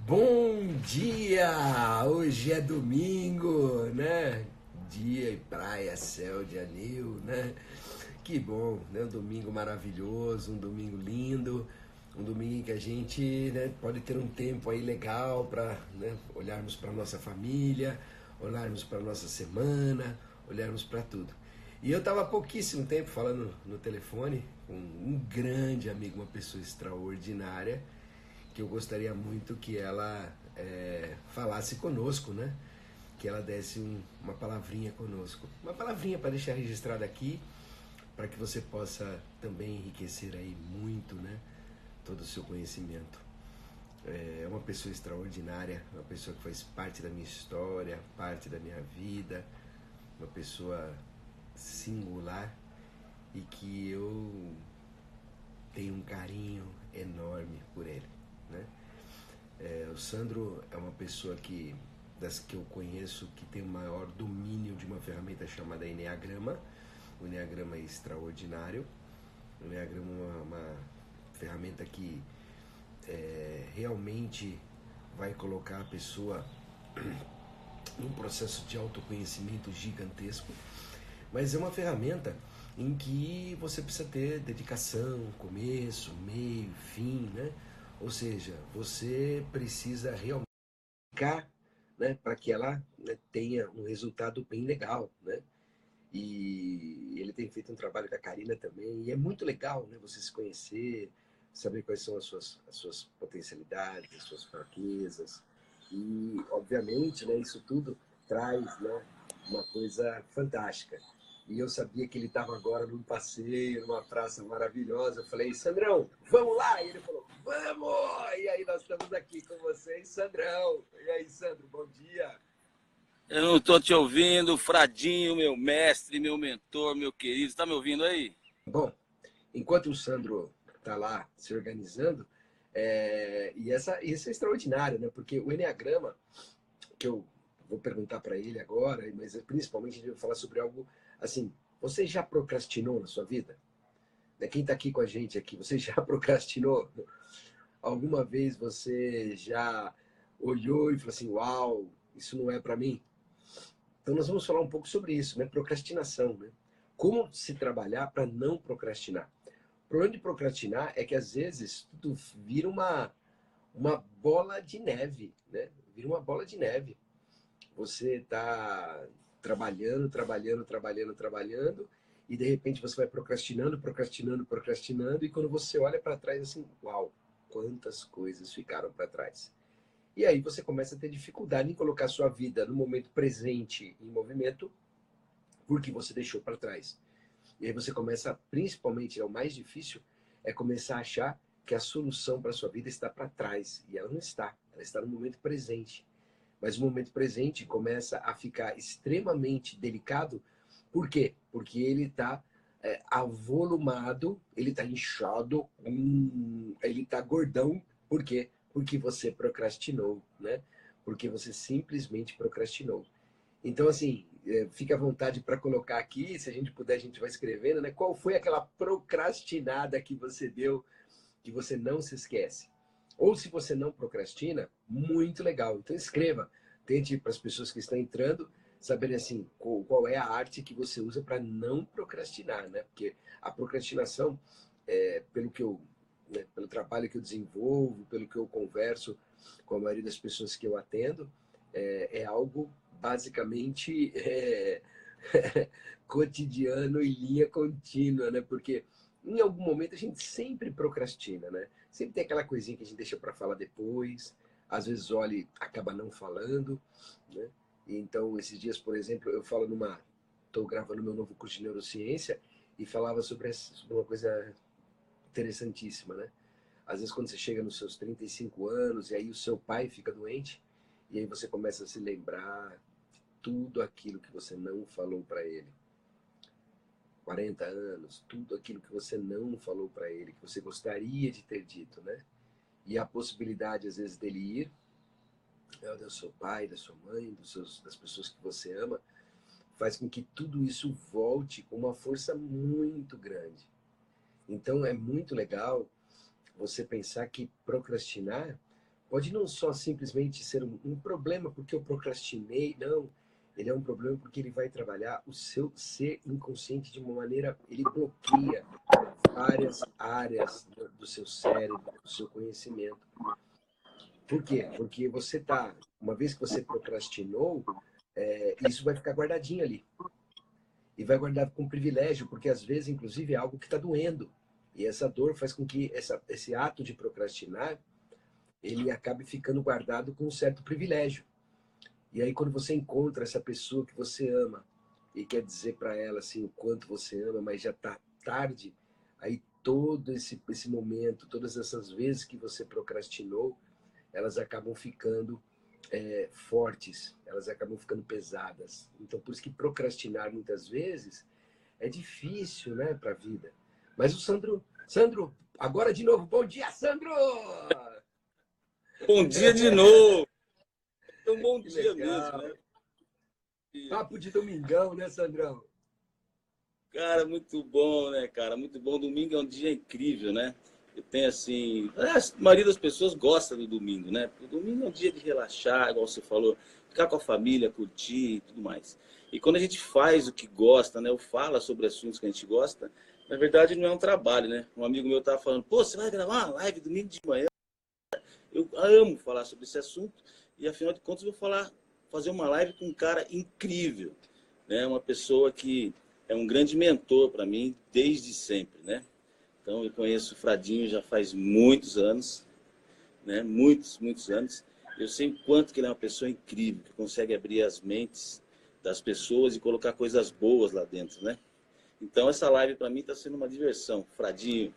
Bom dia! Hoje é domingo, né? Dia e praia, céu de anil, né? Que bom, né? Um domingo maravilhoso, um domingo lindo, um domingo em que a gente, né, pode ter um tempo aí legal para, né, olharmos para nossa família, olharmos para nossa semana, olharmos para tudo. E eu estava há pouquíssimo tempo falando no telefone com um grande amigo, uma pessoa extraordinária, que eu gostaria muito que ela falasse conosco, né? Que ela desse uma palavrinha conosco. Uma palavrinha para deixar registrada aqui, para que você possa também enriquecer aí muito, né? Todo o seu conhecimento. É uma pessoa extraordinária, uma pessoa que faz parte da minha história, parte da minha vida, uma pessoa singular e que eu tenho um carinho enorme por ele, né? O Sandro é uma pessoa das que eu conheço, que tem o maior domínio de uma ferramenta chamada Enneagrama. O Enneagrama é extraordinário. O Enneagrama é uma ferramenta que realmente vai colocar a pessoa num processo de autoconhecimento gigantesco. Mas é uma ferramenta em que você precisa ter dedicação, começo, meio, fim, né? Ou seja, você precisa realmente ficar, né, para que ela, né, tenha um resultado bem legal, né? E ele tem feito um trabalho com a Karina também, e é muito legal, né, você se conhecer, saber quais são as suas potencialidades, as suas fraquezas, e obviamente, né, isso tudo traz, né, uma coisa fantástica. E eu sabia que ele estava agora num passeio, numa praça maravilhosa. Eu falei, Sandrão, vamos lá! E ele falou, vamos! E aí nós estamos aqui com vocês, Sandrão. E aí, Sandro, bom dia. Eu não estou te ouvindo, Fradinho, meu mestre, meu mentor, meu querido. Está me ouvindo aí? Bom, enquanto o Sandro está lá se organizando, isso é extraordinário, né? Porque o Enneagrama, que eu vou perguntar para ele agora, mas principalmente a gente vai falar sobre algo assim, você já procrastinou na sua vida? Né? Quem está aqui com a gente aqui, você já procrastinou? Alguma vez você já olhou e falou assim, uau, isso não é para mim? Então nós vamos falar um pouco sobre isso, né? Procrastinação, né? Como se trabalhar para não procrastinar. O problema de procrastinar é que às vezes tudo vira uma bola de neve, né? Vira uma bola de neve. Você está trabalhando, trabalhando, trabalhando, trabalhando, e de repente você vai procrastinando, procrastinando, procrastinando, e quando você olha para trás assim, uau, quantas coisas ficaram para trás. E aí você começa a ter dificuldade em colocar sua vida no momento presente em movimento, porque você deixou para trás. E aí você começa, principalmente, é o mais difícil, é começar a achar que a solução para a sua vida está para trás. E ela não está. Ela está no momento presente. Mas o momento presente começa a ficar extremamente delicado. Por quê? Porque ele está avolumado, ele está inchado, ele está gordão. Por quê? Porque você procrastinou, né? Porque você simplesmente procrastinou. Então, assim, fica à vontade para colocar aqui, se a gente puder, a gente vai escrevendo, né? Qual foi aquela procrastinada que você deu, que você não se esquece? Ou se você não procrastina, muito legal. Então escreva. Tente para as pessoas que estão entrando saberem assim, qual é a arte que você usa para não procrastinar, né? Porque a procrastinação, pelo que eu, né, pelo trabalho que eu desenvolvo, pelo que eu converso com a maioria das pessoas que eu atendo, é algo basicamente cotidiano e linha contínua, né? Porque em algum momento a gente sempre procrastina, né? Sempre tem aquela coisinha que a gente deixa para falar depois, às vezes olha e acaba não falando, né? Então, esses dias, por exemplo, eu falo estou gravando meu novo curso de neurociência e falava sobre uma coisa interessantíssima, né? Às vezes quando você chega nos seus 35 anos e aí o seu pai fica doente, e aí você começa a se lembrar de tudo aquilo que você não falou para ele. 40 anos, tudo aquilo que você não falou para ele, que você gostaria de ter dito, né? E a possibilidade, às vezes, dele ir, né, do seu pai, da sua mãe, das pessoas que você ama, faz com que tudo isso volte com uma força muito grande. Então, é muito legal você pensar que procrastinar pode não só simplesmente ser um problema porque eu procrastinei, não. Ele é um problema porque ele vai trabalhar o seu ser inconsciente de uma maneira, ele bloqueia várias áreas do seu cérebro, do seu conhecimento. Por quê? Porque você tá, uma vez que você procrastinou, isso vai ficar guardadinho ali. E vai guardado com privilégio, porque às vezes, inclusive, é algo que está doendo. E essa dor faz com que esse ato de procrastinar, ele acabe ficando guardado com um certo privilégio. E aí, quando você encontra essa pessoa que você ama e quer dizer para ela assim o quanto você ama, mas já está tarde, aí todo esse momento, todas essas vezes que você procrastinou, elas acabam ficando fortes, elas acabam ficando pesadas. Então, por isso que procrastinar muitas vezes é difícil, né, para a vida. Mas o Sandro, agora de novo, bom dia, Sandro! Bom dia de novo! É um bom Que dia mesmo, legal! né? Papo de domingão, né, Sandrão? Cara, muito bom, né, cara? Muito bom. Domingo é um dia incrível, né? Eu tenho assim. A maioria das pessoas gosta do domingo, né? Porque o domingo é um dia de relaxar, igual você falou, ficar com a família, curtir e tudo mais. E quando a gente faz o que gosta, né? Ou fala sobre assuntos que a gente gosta, na verdade não é um trabalho, né? Um amigo meu tava falando, pô, você vai gravar uma live domingo de manhã? Eu amo falar sobre esse assunto e afinal de contas eu vou fazer uma live com um cara incrível, né? Uma pessoa que é um grande mentor para mim desde sempre, né? Então eu conheço o Fradinho já faz muitos anos, né? Muitos anos. Eu sei o quanto que ele é uma pessoa incrível, que consegue abrir as mentes das pessoas e colocar coisas boas lá dentro, né? Então essa live para mim está sendo uma diversão, Fradinho.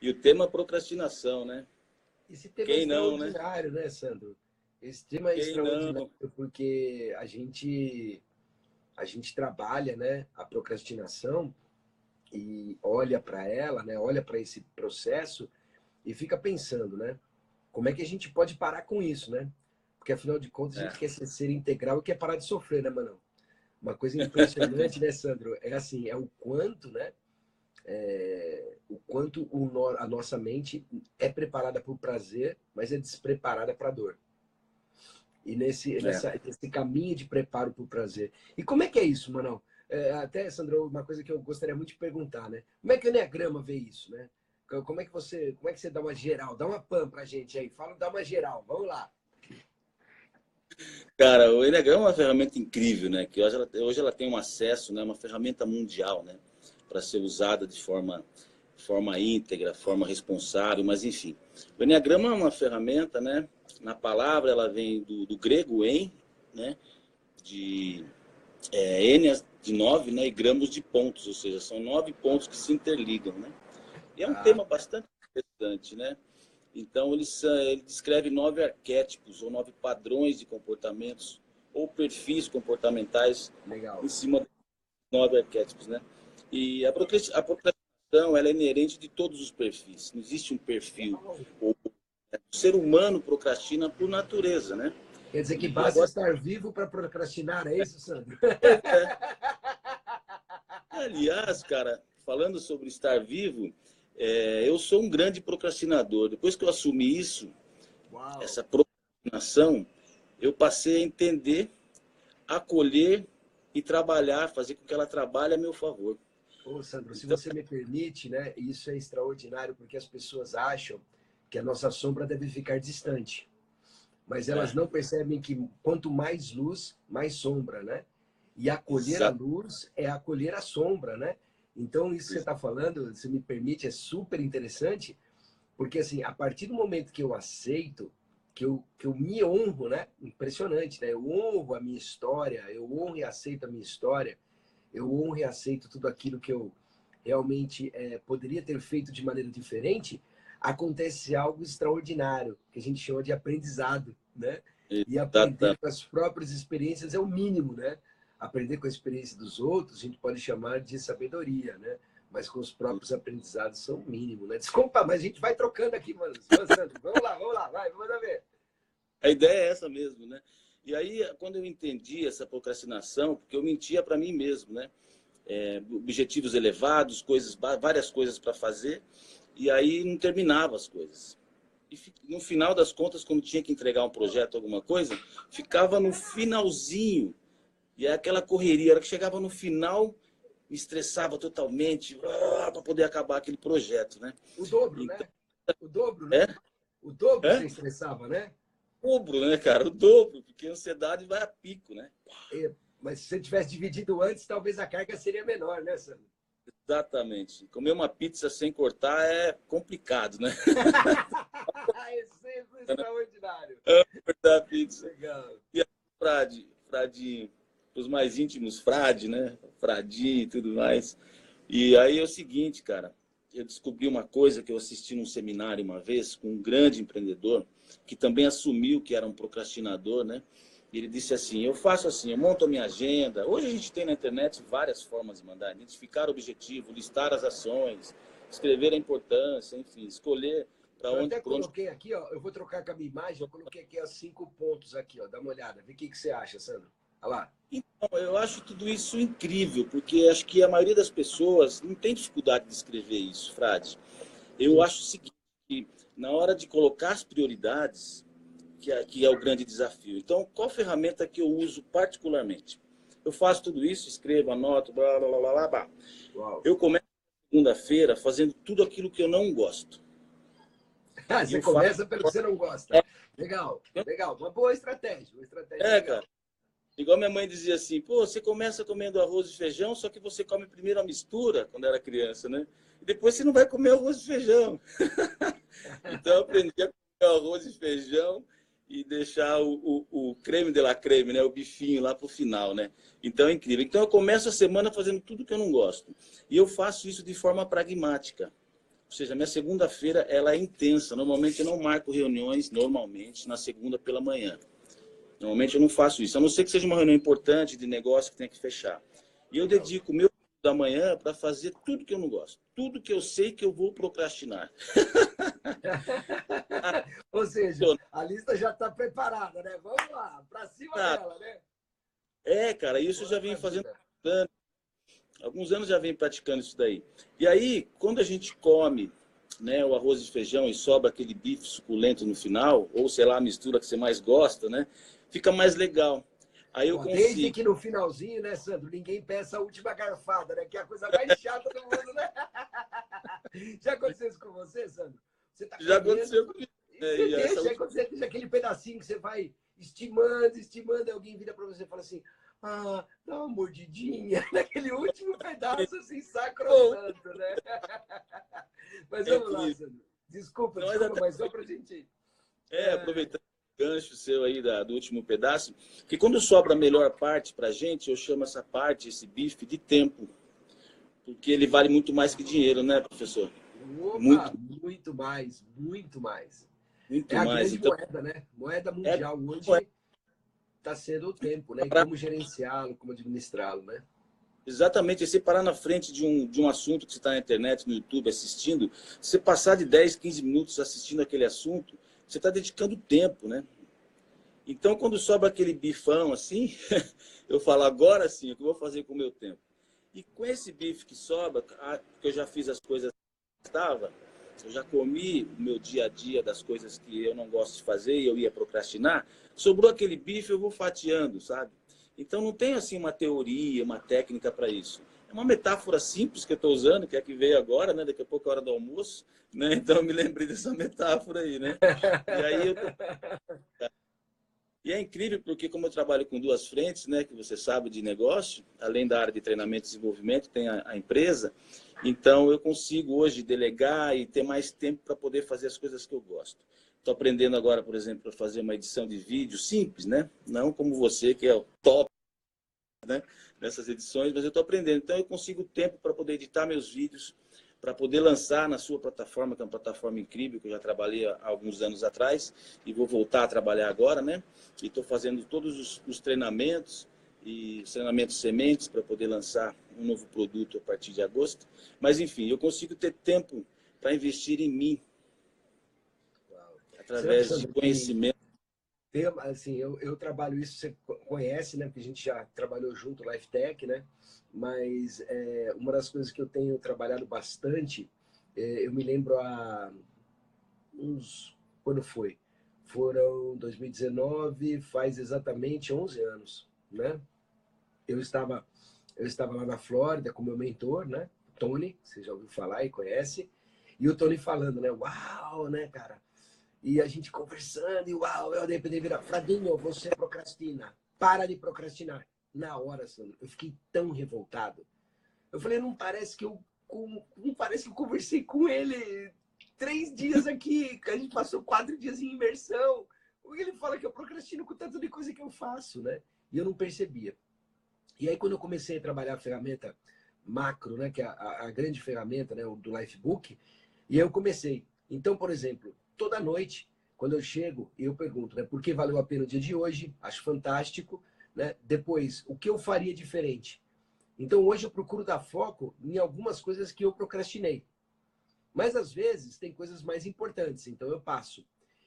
E o tema é procrastinação, né? Esse tema é Quem não, né? extraordinário, né, Sandro? Esse tema é Quem extraordinário não? porque a gente trabalha, né, a procrastinação e olha para ela, né, olha para esse processo e fica pensando, né, como é que a gente pode parar com isso, né? Porque afinal de contas a É, gente quer ser integral e quer parar de sofrer, né, mano? Uma coisa impressionante, né, Sandro? É assim, é o quanto, né? O quanto a nossa mente é preparada para o prazer, mas é despreparada para a dor. E é. nesse caminho de preparo para o prazer. E como é que é isso, Manão? Até, Sandro, uma coisa que eu gostaria muito de perguntar, né? Como é que o Enneagrama vê isso, né? Como é que você dá uma geral? Dá uma pan pra gente aí. Fala, dá uma geral. Vamos lá. Cara, o Enneagram é uma ferramenta incrível, né? Que hoje ela tem um acesso, né? Uma ferramenta mundial, né? Para ser usada de forma íntegra, forma responsável, mas enfim. O Enneagrama é uma ferramenta, né? Na palavra ela vem do grego en, né? De enias de 9, né? E gramos de pontos, ou seja, são 9 pontos que se interligam, né? E é um Tá, tema bastante interessante, né? Então, ele descreve 9 arquétipos ou 9 padrões de comportamentos ou perfis comportamentais em legal. cima de 9 arquétipos, né? E a procrastinação, ela é inerente de todos os perfis. Não existe um perfil. O ser humano procrastina por natureza, né? Quer dizer que E basta agora, estar vivo para procrastinar, é isso, Sandro? pois é. Aliás, cara, falando sobre estar vivo, eu sou um grande procrastinador. Depois que eu assumi isso, Uau! essa procrastinação, eu passei a entender, acolher e trabalhar, fazer com que ela trabalhe a meu favor. Ô, Sandro, se Então, você me permite, né? Isso é extraordinário porque as pessoas acham que a nossa sombra deve ficar distante, mas elas é, não percebem que quanto mais luz, mais sombra, né? E acolher a exato. luz é acolher a sombra, né? Então, isso que você está falando, se me permite, é super interessante, porque assim, a partir do momento que eu aceito, que eu me honro, né? Impressionante, né? Eu honro a minha história, eu honro e aceito a minha história, eu honro e aceito tudo aquilo que eu realmente poderia ter feito de maneira diferente, acontece algo extraordinário, que a gente chama de aprendizado, né? E aprender Exatamente. com as próprias experiências é o mínimo, né? Aprender com a experiência dos outros, a gente pode chamar de sabedoria, né? Mas com os próprios aprendizados são o mínimo, né? Desculpa, mas a gente vai trocando aqui, mano. Sandro, vamos lá, vai, manda ver. A ideia é essa mesmo, né? E aí, quando eu entendi essa procrastinação, porque eu mentia para mim mesmo, né? Objetivos elevados, várias coisas para fazer, e aí não terminava as coisas. e no final das contas, quando tinha que entregar um projeto, alguma coisa, ficava no finalzinho. E é aquela correria, a hora que chegava no final, me estressava totalmente para poder acabar aquele projeto, né? O dobro, Então, né? O dobro, é, né? O dobro você é estressava, né? o dobro, né, cara? O dobro, porque a ansiedade vai a pico, né? Mas se você tivesse dividido antes, talvez a carga seria menor, né, Sandro? Exatamente. Comer uma pizza sem cortar é complicado, né? É sempre extraordinário. Cortar a pizza. Legal. E a Frade, os mais íntimos, Frade, né? Fradinho e tudo mais. E aí é o seguinte, cara, eu descobri uma coisa que eu assisti num seminário uma vez com um grande empreendedor que também assumiu que era um procrastinador, né? E ele disse assim, eu faço assim, eu monto a minha agenda. Hoje a gente tem na internet várias formas de mandar, identificar o objetivo, listar as ações, escrever a importância, enfim, escolher para Eu onde, até por onde. coloquei aqui, ó, eu vou trocar com a minha imagem, eu coloquei aqui os 5 pontos aqui, ó, dá uma olhada, vê o que você acha, Sandro. Olha lá. Então, eu acho tudo isso incrível, porque acho que a maioria das pessoas não tem dificuldade de escrever isso, Frade. Eu Sim. acho o seguinte, que na hora de colocar as prioridades, que é o grande desafio. Então, qual ferramenta que eu uso particularmente? Eu faço tudo isso, escrevo, anoto, blá, blá, blá, blá, blá. Uau. Eu começo segunda-feira fazendo tudo aquilo que eu não gosto. Ah, E você eu faço... começa pelo que você não gosta. Legal, legal. Uma boa estratégia, uma estratégia legal. Cara. Igual minha mãe dizia assim, pô, você começa comendo arroz e feijão, só que você come primeiro a mistura, quando era criança, né? E depois você não vai comer arroz e feijão. Então eu aprendi a comer arroz e feijão e deixar o creme de la creme, né? O bifinho lá pro final, né? Então é incrível. Então eu começo a semana fazendo tudo que eu não gosto. E eu faço isso de forma pragmática. Ou seja, minha segunda-feira ela é intensa. Normalmente eu não marco reuniões, normalmente, na segunda pela manhã. Normalmente eu não faço isso, a não ser que seja uma reunião importante de negócio que tenha que fechar. E eu Legal. dedico o meu da manhã para fazer tudo que eu não gosto, tudo que eu sei que eu vou procrastinar. Ou seja, a lista já está preparada, né? Vamos lá, para cima dela, né? Cara, isso eu já vim fazendo Maravilha. alguns anos, já venho praticando isso daí. E aí, quando a gente come, né, o arroz e feijão e sobra aquele bife suculento no final, ou sei lá, a mistura que você mais gosta, né, fica mais legal. Aí eu Ó, desde consigo. que no finalzinho, né, Sandro, ninguém peça a última garfada, né? Que é a coisa mais chata do mundo, né? Já aconteceu isso com você, Sandro? Você tá Já comendo aconteceu comigo. e Né, você e essa deixa, aí última... quando você deixa aquele pedacinho que você vai estimando, estimando, e alguém vira para você e fala assim, ah, dá uma mordidinha naquele último pedaço, assim, sacrossanto, né? Mas É vamos lá, incrível. Sandro. Desculpa, Não, mas desculpa, até mas só pra gente... aproveitando o gancho seu aí do último pedaço, que quando sobra a melhor parte pra gente, eu chamo essa parte, esse bife, de tempo. Porque ele vale muito mais que dinheiro, né, professor? Opa, Muito, muito mais, muito mais. É muito a mais. grande Então, moeda, né? Moeda é, mundial hoje está sendo o tempo, né? E como gerenciá-lo, como administrá-lo, né? exatamente, você parar na frente de um assunto que você está na internet, no YouTube, assistindo, você passar de 10, 15 minutos assistindo aquele assunto, você está dedicando tempo, né? Então, quando sobra aquele bifão assim, eu falo, agora sim, o que eu vou fazer com o meu tempo? E com esse bife que sobra, que eu já fiz as coisas que estava, eu já comi o meu dia a dia das coisas que eu não gosto de fazer e eu ia procrastinar, sobrou aquele bife, eu vou fatiando, sabe? Então não tem assim uma teoria, uma técnica para isso. É uma metáfora simples que eu estou usando, que é a que veio agora, né? Daqui a pouco é a hora do almoço, né? Então eu me lembrei dessa metáfora aí, né? E aí eu e é incrível porque, como eu trabalho com duas frentes, né, que você sabe de negócio, além da área de treinamento e desenvolvimento, tem a empresa, então eu consigo hoje delegar e ter mais tempo para poder fazer as coisas que eu gosto. Estou aprendendo agora, por exemplo, a fazer uma edição de vídeo simples, né? Não como você, que é o top, né, nessas edições, mas eu estou aprendendo. Então eu consigo tempo para poder editar meus vídeos, para poder lançar na sua plataforma, que é uma plataforma incrível, que eu já trabalhei há alguns anos atrás, e vou voltar a trabalhar agora, né? E estou fazendo todos os treinamentos, e os treinamentos sementes, para poder lançar um novo produto a partir de agosto. Mas, enfim, eu consigo ter tempo para investir em mim, Uau. Sabe, através de Sandro, que conhecimento. assim, eu trabalho isso, você conhece, né? Porque a gente já trabalhou junto, Life Tech, né? Mas uma das coisas que eu tenho trabalhado bastante, eu me lembro há uns Quando foi? Foram 2019, faz exatamente 11 anos, né? Eu estava, eu estava lá na Flórida com meu mentor, né? Tony, você já ouviu falar e conhece. E o Tony falando, né? Uau, né, cara? E a gente conversando, e uau, eu de repente vira, Fradinho, você procrastina. Para de procrastinar. Na hora, Sandro, eu fiquei tão revoltado. Eu falei, não parece que eu conversei com ele 3 dias aqui, que a gente passou 4 dias em imersão. Porque ele fala que eu procrastino com tanto de coisa que eu faço, né? E eu não percebia. E aí, quando eu comecei a trabalhar a ferramenta macro, né, que é a grande ferramenta, né, do Lifebook, e eu comecei. Então, por exemplo, toda noite, quando eu chego, eu pergunto, né, por que valeu a pena o dia de hoje? Acho fantástico, né? Depois, o que eu faria diferente? Então, hoje eu procuro dar foco em algumas coisas que eu procrastinei. Mas, às vezes, tem coisas mais importantes, então eu passo.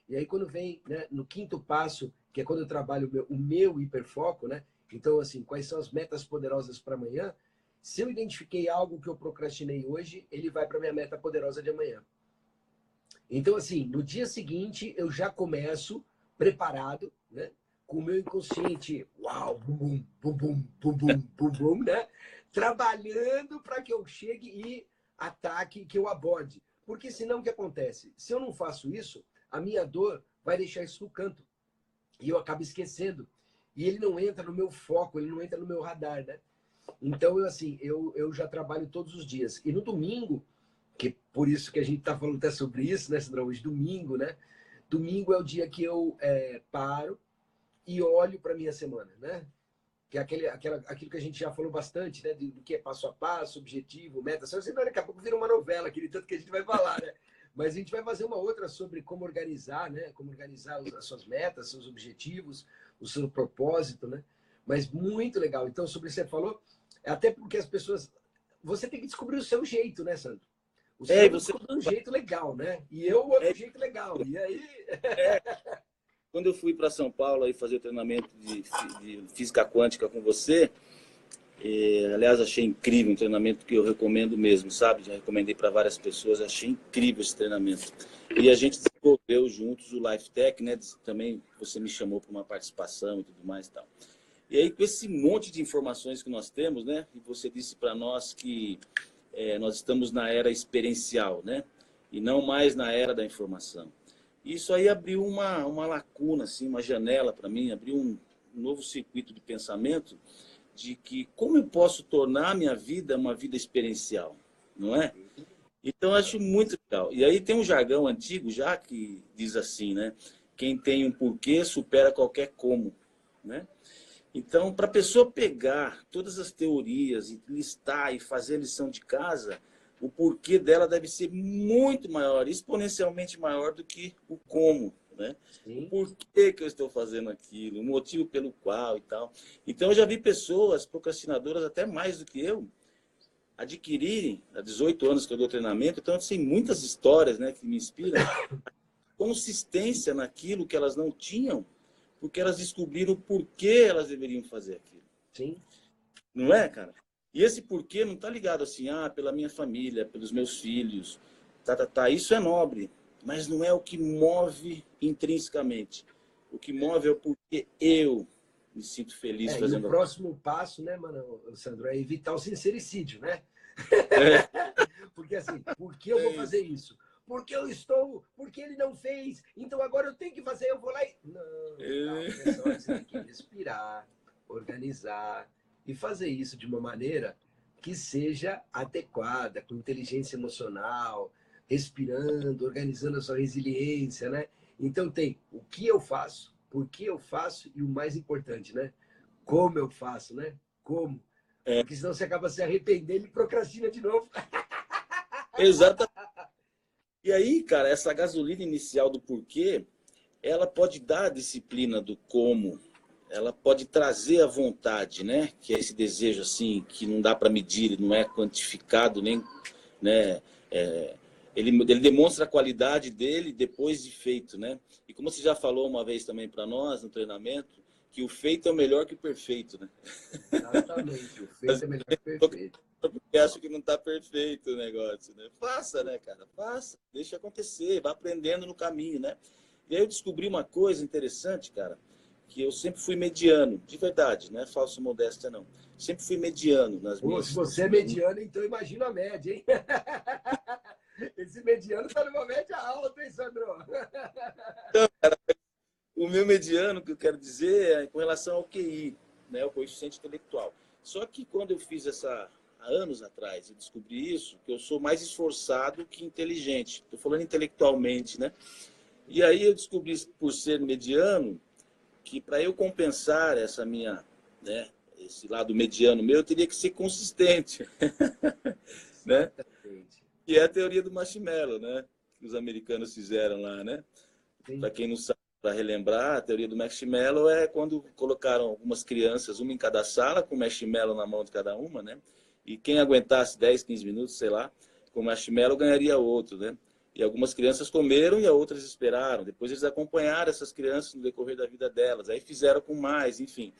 E aí, quando vem, né, no quinto passo, que é quando eu trabalho o meu hiperfoco, né? Então, assim, quais são as metas poderosas para amanhã? Se eu identifiquei algo que eu procrastinei hoje, ele vai para minha meta poderosa de amanhã. Então, assim, no dia seguinte, eu já começo preparado, né? Com o meu inconsciente, uau, bum, bum, bum, bum, bum, bum, bum, bum, né? Trabalhando para que eu chegue e ataque, que eu aborde. Porque senão o que acontece? Se eu não faço isso, a minha dor vai deixar isso no canto. E eu acabo esquecendo. E ele não entra no meu foco, ele não entra no meu radar, né? Então, eu já trabalho todos os dias. E no domingo, que por isso que a gente está falando até sobre isso, né, Sandra? Hoje, domingo, né? Domingo é o dia que eu paro e olho para minha semana, né? Que é aquilo que a gente já falou bastante, né? Do que é passo a passo, objetivo, meta. Só que daqui a pouco vira uma novela, aquele tanto que a gente vai falar, né? Mas a gente vai fazer uma outra sobre como organizar, né? Como organizar as suas metas, seus objetivos, o seu propósito, né? Mas muito legal. Então, sobre isso que você falou, até porque as pessoas. Você tem que descobrir o seu jeito, né, Sandro? O E Sandro você. descobriu um jeito legal, né? E eu outro É, jeito legal. E aí. é, quando eu fui para São Paulo aí fazer o treinamento de física quântica com você, aliás, achei incrível um treinamento que eu recomendo mesmo, sabe? Já recomendei para várias pessoas, achei incrível esse treinamento. E a gente desenvolveu juntos o Life Tech, né? Também você me chamou para uma participação e tudo mais e tal. E aí, com esse monte de informações que nós temos, né? E você disse para nós que nós estamos na era experiencial, né? E não mais na era da informação. Isso aí abriu uma lacuna, assim, uma janela para mim, abriu um novo circuito de pensamento de que como eu posso tornar a minha vida uma vida experiencial, não é? Então, eu acho muito legal. E aí tem um jargão antigo já que diz assim, né? Quem tem um porquê supera qualquer como, né? Então, para a pessoa pegar todas as teorias e listar e fazer a lição de casa, o porquê dela deve ser muito maior, exponencialmente maior do que o como, né? O Sim. porquê que eu estou fazendo aquilo, o motivo pelo qual e tal. Então, eu já vi pessoas procrastinadoras até mais do que eu adquirirem, há 18 anos que eu dou treinamento, então eu sei muitas histórias, né, que me inspiram, consistência naquilo que elas não tinham, porque elas descobriram o porquê elas deveriam fazer aquilo. Sim. Não é, cara? E esse porquê não está ligado assim, pela minha família, pelos meus filhos, tá. Isso é nobre, mas não é o que move intrinsecamente. O que move é o porquê eu me sinto feliz E o fazendo aquilo. próximo passo, né, mano, Sandro, é evitar o sincericídio, né? É, Porque assim, por que eu é vou fazer isso. isso? Porque ele não fez, então agora eu tenho que fazer, eu vou lá e. Não, calma, É, nessa hora você tem que respirar, organizar e fazer isso de uma maneira que seja adequada, com inteligência emocional, respirando, organizando a sua resiliência, né? Então tem o que eu faço, por que eu faço e o mais importante, né? Como eu faço, né? Como? Porque senão você acaba se arrependendo e procrastina de novo. exatamente. E aí, cara, essa gasolina inicial do porquê, ela pode dar a disciplina do como, ela pode trazer a vontade, né? Que é esse desejo assim que não dá para medir, não é quantificado nem, né? Ele demonstra a qualidade dele depois de feito, né? E como você já falou uma vez também para nós no treinamento, que o feito é melhor que o perfeito, né? Exatamente. O feito é melhor que o perfeito. Porque acho que não está perfeito o negócio, né? Faça, né, cara? Faça, deixa acontecer, vá aprendendo no caminho, né? E aí eu descobri uma coisa interessante, cara, que eu sempre fui mediano, de verdade, não é falsa modéstia, não. Sempre fui mediano nas Pô, se minhas... você é mediano, então imagina a média, hein? Esse mediano tá numa média alta, hein, Sandro? O meu mediano, que eu quero dizer, é com relação ao QI, né, o coeficiente intelectual. Só que quando eu fiz essa, há anos atrás, eu descobri isso, que eu sou mais esforçado que inteligente. Estou falando intelectualmente, né? E aí eu descobri, por ser mediano, que para eu compensar essa minha, né, esse lado mediano meu, eu teria que ser consistente, né? Exatamente. E é a teoria do marshmallow, né? Que os americanos fizeram lá, né? Para Sim. quem não sabe, para relembrar, a teoria do marshmallow é quando colocaram algumas crianças, uma em cada sala, com marshmallow na mão de cada uma, né? E quem aguentasse 10, 15 minutos, sei lá, com marshmallow ganharia outro, né? E algumas crianças comeram e outras esperaram. Depois eles acompanharam essas crianças no decorrer da vida delas. Aí fizeram com mais, enfim.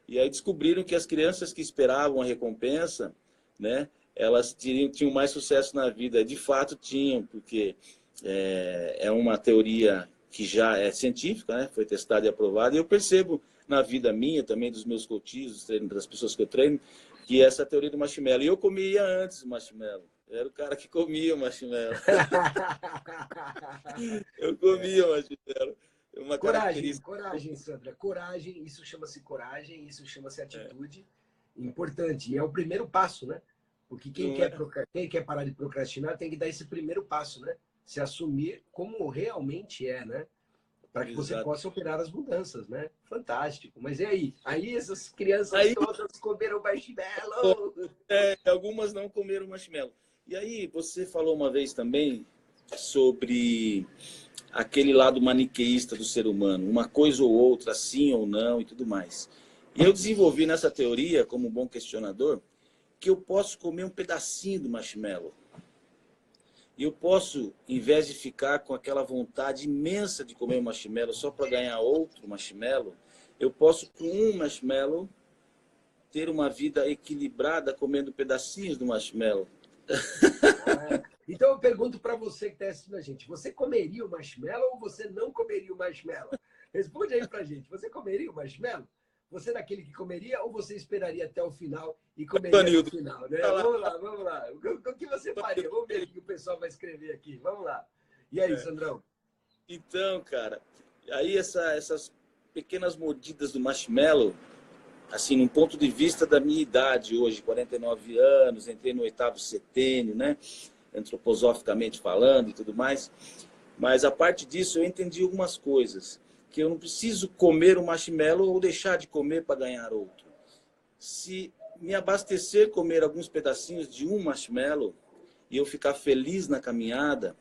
E aí descobriram que as crianças que esperavam a recompensa, né? Elas tinham mais sucesso na vida. De fato tinham, porque é uma teoria que já é científica, né? Foi testada e aprovada, e eu percebo na vida minha, também dos meus coaches, das pessoas que eu treino, que essa teoria do marshmallow. E eu comia antes o marshmallow. Eu era o cara que comia o marshmallow. Eu comia o marshmallow. Uma Coragem, característica. coragem, Sandra. Coragem, coragem, isso chama-se atitude. Importante. E é o primeiro passo, né? Porque Não é? quem quer parar de procrastinar tem que dar esse primeiro passo, né? Se assumir como realmente é, né? Para que você Exato. possa operar as mudanças, né? Fantástico. Mas e aí? Aí essas crianças Aí, todas comeram marshmallow. algumas não comeram marshmallow. E aí, você falou uma vez também sobre aquele lado maniqueísta do ser humano, uma coisa ou outra, sim ou não e tudo mais. E eu desenvolvi nessa teoria, como um bom questionador, que eu posso comer um pedacinho do marshmallow. E eu posso, em vez de ficar com aquela vontade imensa de comer um marshmallow só para ganhar outro marshmallow, eu posso, com um marshmallow, ter uma vida equilibrada comendo pedacinhos do marshmallow. Então eu pergunto para você que está assistindo a gente: você comeria o marshmallow ou você não comeria o marshmallow? Responde aí para a gente: você comeria o marshmallow? Você é daquele que comeria ou você esperaria até o final e comeria no Tonildo, final, né? tá lá. Vamos lá, vamos lá. O que você faria? Vamos ver o que o pessoal vai escrever aqui. Vamos lá. E aí, Sandrão? Então, cara, aí essas pequenas mordidas do marshmallow, assim, num ponto de vista da minha idade hoje, 49 anos, entrei no 8º setênio, né? Antroposoficamente falando e tudo mais. Mas a parte disso eu entendi algumas coisas, que eu não preciso comer o marshmallow ou deixar de comer para ganhar outro. Se me abastecer, comer alguns pedacinhos de um marshmallow e eu ficar feliz na caminhada,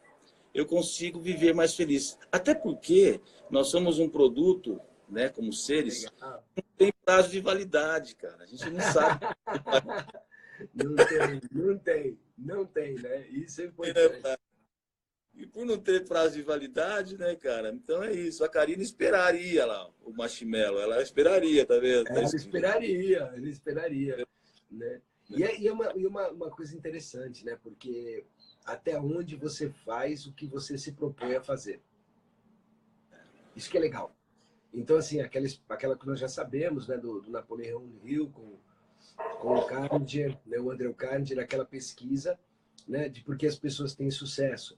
eu consigo viver mais feliz. Até porque nós somos um produto, né, como seres, Legal. não tem prazo de validade, cara. A gente não sabe. Não tem, né? Isso é importante. E por não ter prazo de validade, né, cara? Então é isso. A Karina esperaria lá o marshmallow. Ela esperaria, tá vendo? Tá escrito aqui. Ele esperaria, né? Uma coisa interessante, né? Porque até onde você faz o que você se propõe a fazer. Isso que é legal. Então, assim, aquela que nós já sabemos, né, do Napoleão Hill com o Carnegie, né, o Andrew Carnegie, naquela pesquisa, né, de por que as pessoas têm sucesso.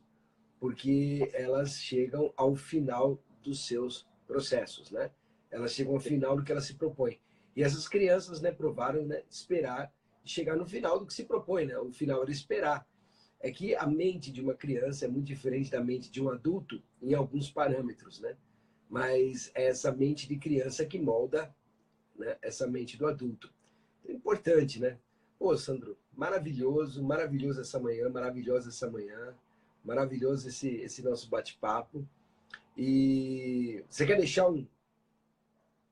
Porque elas chegam ao final dos seus processos, né? Elas chegam ao final do que elas se propõem. E essas crianças, né, provaram, né, esperar e chegar no final do que se propõe, né? O final era esperar. É que a mente de uma criança é muito diferente da mente de um adulto em alguns parâmetros, né? Mas é essa mente de criança que molda, né, essa mente do adulto. É importante, né? Pô, Sandro, maravilhoso, maravilhosa essa manhã, maravilhoso esse nosso bate-papo. E você quer deixar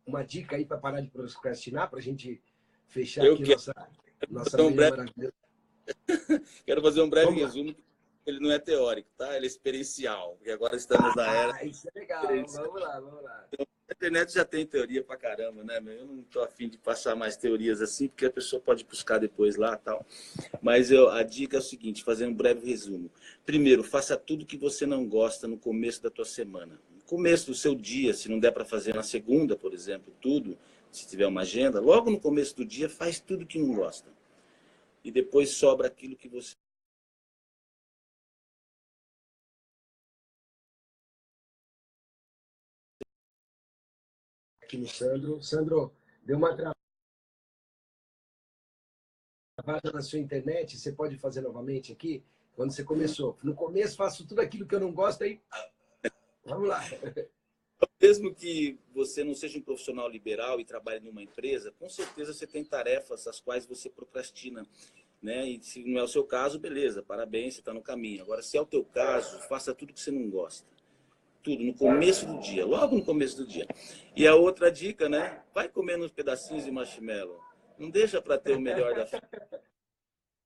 uma dica aí para parar de procrastinar, para a gente fechar Eu aqui quero nossa fazer um manhã breve, maravilhosa? quero fazer um breve Vamos lá. resumo. Ele não é teórico, tá? Ele é experiencial. Porque agora estamos na era Isso é legal. experiencial. Vamos lá, vamos lá. A internet já tem teoria pra caramba, né? Eu não tô afim de passar mais teorias assim, porque a pessoa pode buscar depois lá e tal. Mas a dica é o seguinte, fazer um breve resumo. Primeiro, faça tudo que você não gosta no começo da tua semana. começo do seu dia, se não der para fazer na segunda, por exemplo, tudo, se tiver uma agenda, logo no começo do dia faz tudo que não gosta. E depois sobra aquilo que você... Aqui no Sandro. Sandro, deu uma travada na sua internet, você pode fazer novamente aqui? Quando você começou. No começo faço tudo aquilo que eu não gosto, aí vamos lá. Mesmo que você não seja um profissional liberal e trabalhe numa empresa, com certeza você tem tarefas as quais você procrastina, né? E se não é o seu caso, beleza, parabéns, você está no caminho. Agora, se é o teu caso, faça tudo que você não gosta. Tudo, no começo do dia, logo no começo do dia. E a outra dica, né? Vai comendo uns pedacinhos de marshmallow. Não deixa para ter o melhor da festa,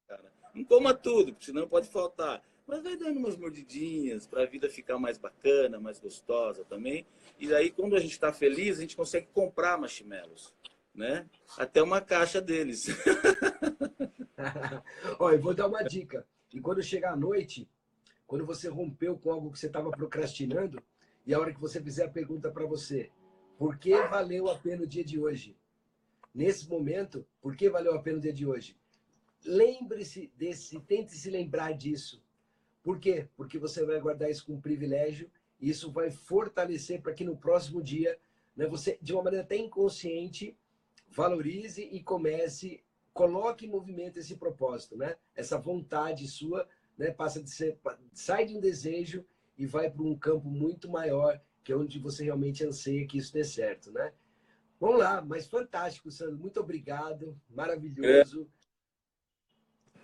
cara. Não coma tudo, porque senão pode faltar. Mas vai dando umas mordidinhas para a vida ficar mais bacana, mais gostosa também. E aí, quando a gente está feliz, a gente consegue comprar marshmallows, né? Até uma caixa deles. Ó, eu vou dar uma dica. E quando chegar à noite, quando você rompeu com algo que você estava procrastinando, e a hora que você fizer a pergunta para você, por que valeu a pena o dia de hoje? Nesse momento, por que valeu a pena o dia de hoje? Lembre-se desse, tente se lembrar disso. Por quê? Porque você vai guardar isso como privilégio e isso vai fortalecer para que no próximo dia, né, você, de uma maneira até inconsciente, valorize e comece, coloque em movimento esse propósito, né? Essa vontade sua, né, passa de ser, sai de um desejo e vai para um campo muito maior, que é onde você realmente anseia que isso dê certo, né? Vamos lá, mas fantástico, Sandro. Muito obrigado, maravilhoso.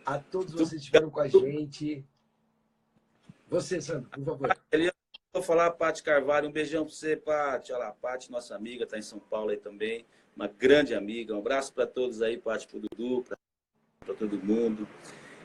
A todos vocês que estiveram com a gente. Você, Sandro, por favor. Vou falar a Paty Carvalho. Um beijão para você, Paty. Olha lá, a Paty, nossa amiga, está em São Paulo aí também. Uma grande amiga. Um abraço para todos aí, Paty, para o Dudu, para todo mundo.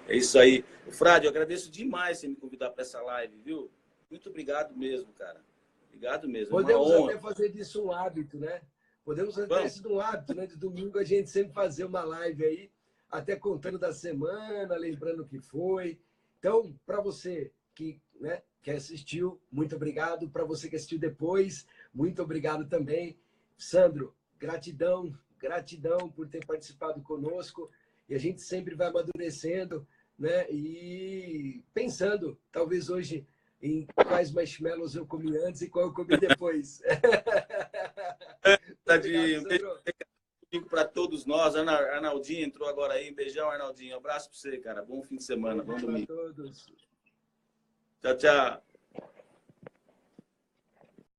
É isso aí. O Frade, eu agradeço demais você me convidar para essa live, viu? Muito obrigado mesmo, cara. Obrigado mesmo. Podemos até fazer disso um hábito, né? Podemos até isso um hábito, né? De domingo a gente sempre fazer uma live aí, até contando da semana, lembrando o que foi. Então, para você que, né, que assistiu, muito obrigado. Para você que assistiu depois, muito obrigado também. Sandro, gratidão, gratidão por ter participado conosco. E a gente sempre vai amadurecendo, né? E pensando, talvez hoje, em quais marshmallows eu comi antes e qual eu comi depois. Obrigado, Sandro. Para todos nós. Arnaldinho entrou agora aí. Um beijão, Arnaldinho. Um abraço para você, cara. Bom fim de semana. Bom domingo. Para todos. Tchau, tchau.